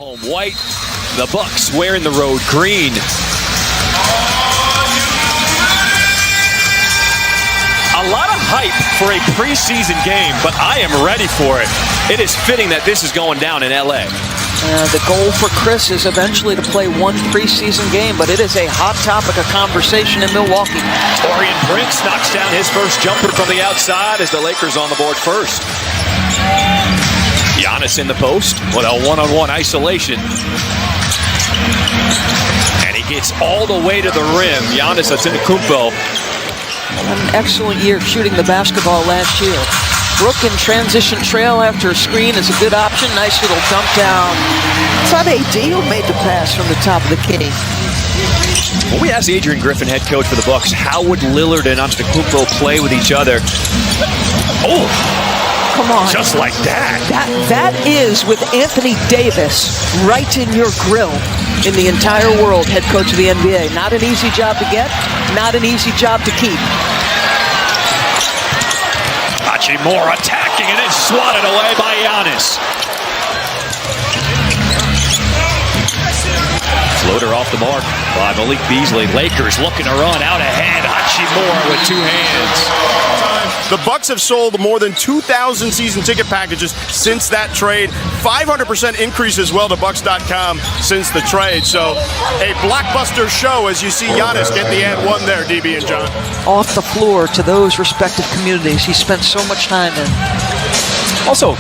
Home white, the Bucks wearing the road green. A lot of hype for a preseason game, but I am ready for it. It is fitting that this is going down in LA. The goal for Chris is eventually to play one preseason game, but it is a hot topic of conversation in Milwaukee. Taurean Prince knocks down his first jumper from the outside as the Lakers on the board first. Giannis in the post with a one-on-one isolation. And he gets all the way to the rim. Giannis Antetokounmpo. An excellent year shooting the basketball last year. Brook in transition trail after a screen is a good option. Nice little dump down. It's not AD who made the pass from the top of the key. When we asked Adrian Griffin, head coach for the Bucks, how would Lillard and Antetokounmpo play with each other? Oh! Come on. Just like that. That is with Anthony Davis right in your grill in the entire world, head coach of the NBA. Not an easy job to get, not an easy job to keep. Hachimura attacking and then swatted away by Giannis. Floater off the mark by Malik Beasley. Lakers looking to run out ahead. Hachimura with two hands. The Bucks have sold more than 2,000 season ticket packages since that trade. 500% increase as well to Bucks.com since the trade. So a blockbuster show as you see Giannis get the and one there, DB and John. Off the floor to those respective communities he spent so much time in. Also,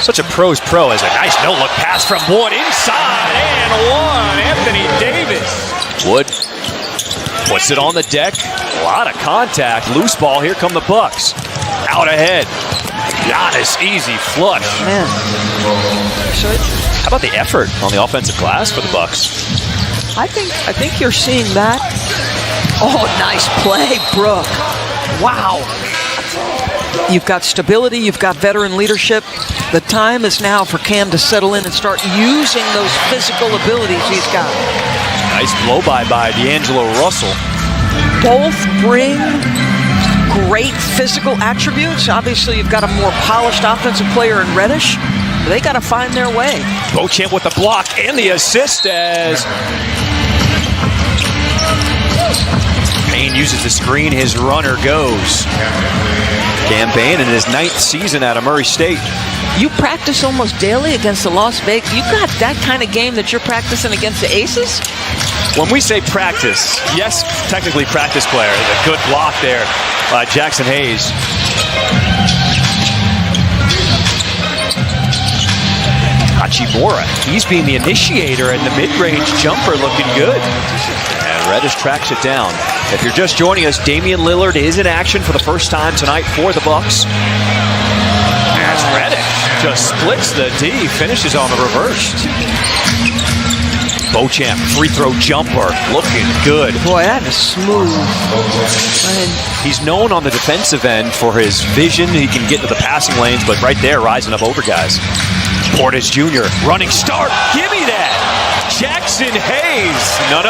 such a pro's pro as a nice no-look pass from Wood inside and one. Anthony Davis. Wood puts it on the deck. A lot of contact. Loose ball. Here come the Bucks. Out ahead. Giannis, easy flush. Man. How about the effort on the offensive glass for the Bucks? I think you're seeing that. Oh, nice play, Brook. Wow. You've got stability. You've got veteran leadership. The time is now for Cam to settle in and start using those physical abilities he's got. Nice blow-by by D'Angelo Russell. Both bring great physical attributes. Obviously, you've got a more polished offensive player in Reddish. They got to find their way. Beauchamp with the block and the assist as Payne uses the screen. His runner goes. Cam Payne in his 9th season out of Murray State. You practice almost daily against the Las Vegas. You got that kind of game that you're practicing against the Aces? When we say practice, yes, technically practice player. A good block there by Jackson Hayes. Hachimura, he's being the initiator and the mid-range jumper looking good. And Reddish tracks it down. If you're just joining us, Damian Lillard is in action for the first time tonight for the Bucks. As Reddish just splits the D, finishes on the reverse. Beauchamp, free throw jumper, looking good. Boy, that is smooth. He's known on the defensive end for his vision. He can get to the passing lanes, but right there, rising up over guys. Portis Jr., running start. Give me that. Jackson Hayes. No.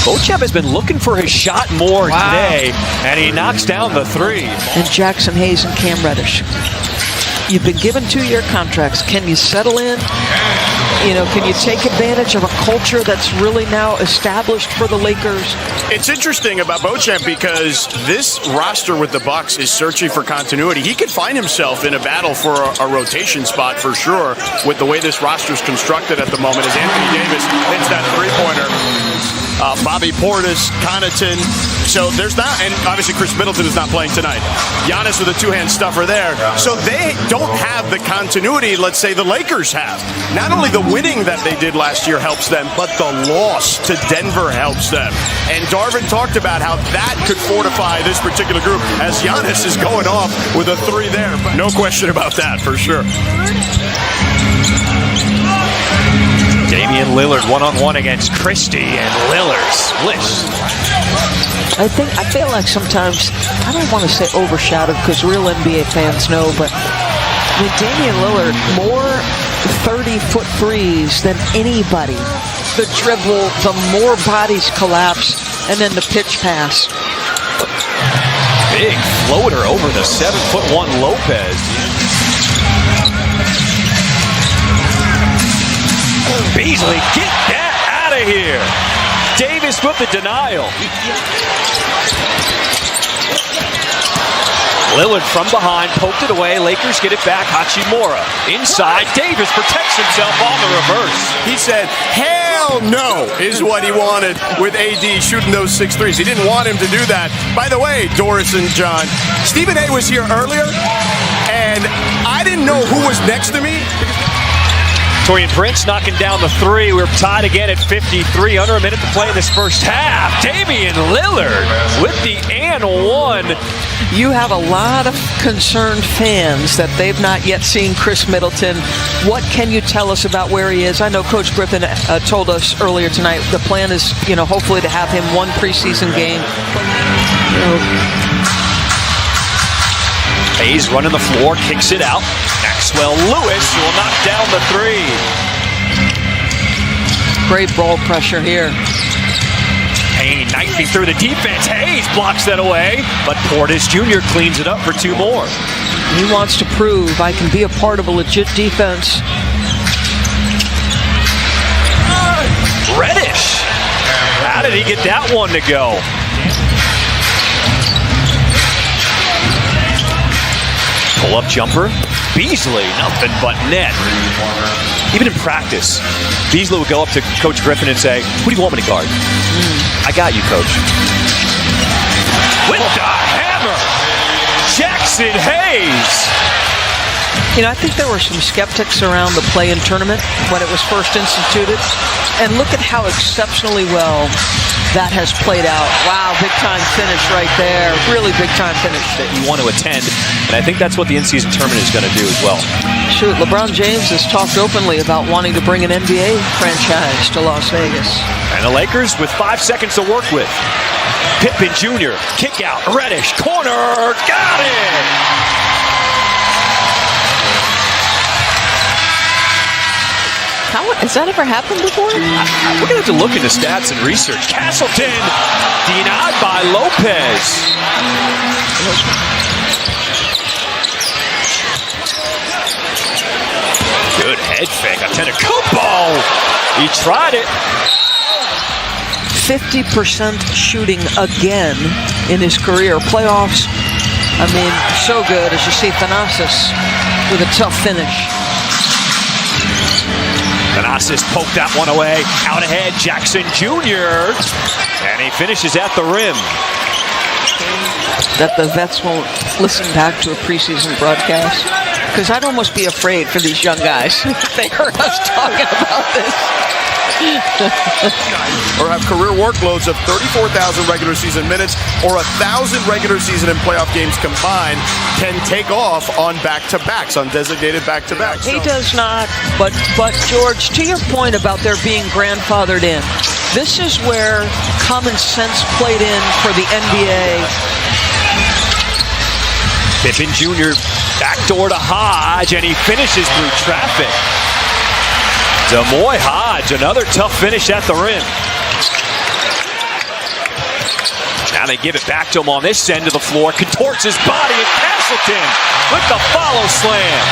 Beauchamp has been looking for his shot more today, and he knocks down the three. And Jackson Hayes and Cam Reddish. You've been given 2-year contracts. Can you settle in? Can you take advantage of a culture that's really now established for the Lakers? It's interesting about Beauchamp because this roster with the Bucks is searching for continuity. He could find himself in a battle for a rotation spot for sure with the way this roster is constructed at the moment as Anthony Davis hits that three-pointer. Bobby Portis, Connaughton. So there's that, and obviously Chris Middleton is not playing tonight. Giannis with a two-hand stuffer there. So they don't have the continuity, let's say, the Lakers have. Not only the winning that they did last year helps them, but the loss to Denver helps them. And Darvin talked about how that could fortify this particular group as Giannis is going off with a three there. No question about that, for sure. Damian Lillard one-on-one against Christie, and Lillard splits. I feel like sometimes, I don't want to say overshadowed because real NBA fans know, but with Damian Lillard, more 30-foot threes than anybody. The dribble, the more bodies collapse, and then the pitch pass. Big floater over the 7'1" Lopez. Beasley, get that out of here. Davis with the denial. Lillard from behind, poked it away. Lakers get it back. Hachimura inside. Davis protects himself on the reverse. He said, hell no, is what he wanted with AD shooting those 6 threes. He didn't want him to do that. By the way, Doris and John, Stephen A. was here earlier, and I didn't know who was next to me. Torian Prince knocking down the 3. We're tied again at 53. Under a minute to play in this first half. Damian Lillard with the and 1. You have a lot of concerned fans that they've not yet seen Chris Middleton. What can you tell us about where he is? I know Coach Griffin told us earlier tonight the plan is, hopefully to have him one preseason game. Hayes running the floor, kicks it out. Maxwell Lewis will knock down the 3. Great ball pressure here. Payne knifing through the defense. Hayes blocks that away, but Portis Jr. cleans it up for 2 more. He wants to prove I can be a part of a legit defense. Reddish. How did he get that one to go? Pull-up jumper. Beasley, nothing but net. Even in practice, Beasley would go up to Coach Griffin and say, "Who do you want me to guard?" "I got you, Coach." With the hammer, Jackson Hayes. I think there were some skeptics around the play-in tournament when it was first instituted. And look at how exceptionally well that has played out. Wow, big-time finish right there. Really big-time finish. That you want to attend, and I think that's what the in-season tournament is going to do as well. Shoot, LeBron James has talked openly about wanting to bring an NBA franchise to Las Vegas. And the Lakers with 5 seconds to work with. Pippen Jr., kick out, Reddish, corner, got it! Has that ever happened before? We're going to have to look into stats and research. Castleton denied by Lopez. Good head fake. Antetokounmpo. He tried it. 50% shooting again in his career. Playoffs, so good as you see Thanasis with a tough finish. Thanasis poked that one away. Out ahead, Jackson Jr. And he finishes at the rim. That the vets won't listen back to a preseason broadcast. Because I'd almost be afraid for these young guys if they heard us talking about this. Or have career workloads of 34,000 regular season minutes or 1,000 regular season and playoff games combined, can take off on back-to-backs, on designated back-to-backs. He does not, but George, to your point about their being grandfathered in, this is where common sense played in for the NBA. Pippen Jr. backdoor to Hodge, and he finishes through traffic. Demoy Hodge, another tough finish at the rim. Now they give it back to him on this end of the floor. Contorts his body, and Castleton with the follow slam.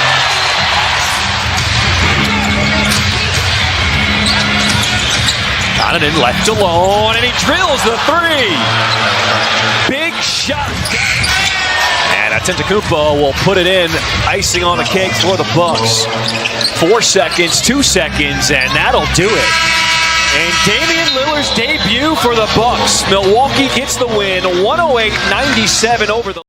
Connaughton left alone, and he drills the 3. Big shot. And Antetokounmpo will put it in, icing on the cake for the Bucks. 4 seconds, 2 seconds, and that'll do it. And Damian Lillard's debut for the Bucks. Milwaukee gets the win, 108-97 over the